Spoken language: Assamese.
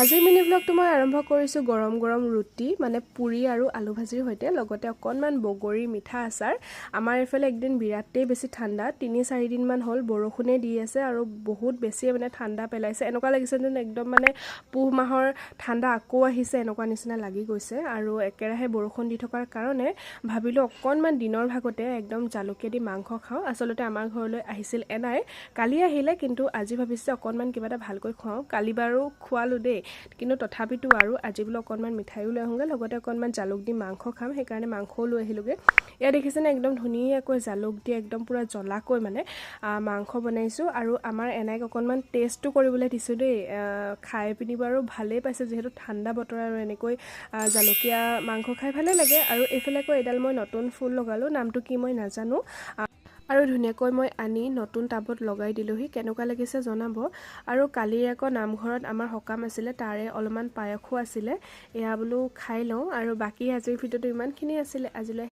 আজিৰ মিনি ব্লগটো মই আৰম্ভ কৰিছোঁ গৰম গৰম ৰুটি মানে পুৰি আৰু আলু ভাজিৰ সৈতে লগতে অকণমান বগৰী মিঠা আচাৰ। আমাৰ এইফালে একদিন বিৰাটেই বেছি ঠাণ্ডা ৩-৪ দিনমান হ'ল বৰষুণে দি আছে আৰু বহুত বেছিয়ে মানে ঠাণ্ডা পেলাইছে। এনেকুৱা লাগিছে যেন একদম মানে পুহ মাহৰ ঠাণ্ডা আকৌ আহিছে এনেকুৱা নিচিনা লাগি গৈছে আৰু একেৰাহে বৰষুণ দি থকাৰ কাৰণে ভাবিলোঁ অকণমান দিনৰ ভাগতে একদম জালুকীয়া দি মাংস খাওঁ। আচলতে আমাৰ ঘৰলৈ আহিছিল এনাই, কালি আহিলে কিন্তু আজি ভাবিছে অকণমান কিবা এটা ভালকৈ খুৱাওঁ। কালি বাৰু খোৱালোঁ দেই, কিন্তু তথাপিতো আৰু আজি বোলো অকণমান মিঠাইও লৈ আহোঁগৈ, লগতে অকণমান জালুক দি মাংস খাম, সেইকাৰণে মাংসও লৈ আহিলোঁগৈ। এয়া দেখিছেনে একদম ধুনীয়াকৈ জালুক দি একদম পুৰা জ্বলাকৈ মানে মাংস বনাইছোঁ আৰু আমাৰ এনাইক অকণমান টেষ্টো কৰিবলৈ দিছোঁ দেই। খাই পিনি বাৰু ভালেই পাইছে, যিহেতু ঠাণ্ডা বতৰ আৰু এনেকৈ জালুকীয়া মাংস খাই ভালে লাগে। আৰু এইফালে আকৌ এডাল মই নতুন ফুল লগালোঁ, নামটো কি মই নাজানো, আৰু ধুনীয়াকৈ মই আনি নতুন টাবত লগাই দিলোঁহি। কেনেকুৱা লাগিছে জনাব। আৰু কালি আকৌ নামঘৰত আমাৰ সকাম আছিলে, তাৰে অলপমান পায়সো আছিলে, এয়া বোলো খাই লওঁ। আৰু বাকী আজিৰ ভিডিঅ'টো ইমানখিনি আছিলে। আজিলৈ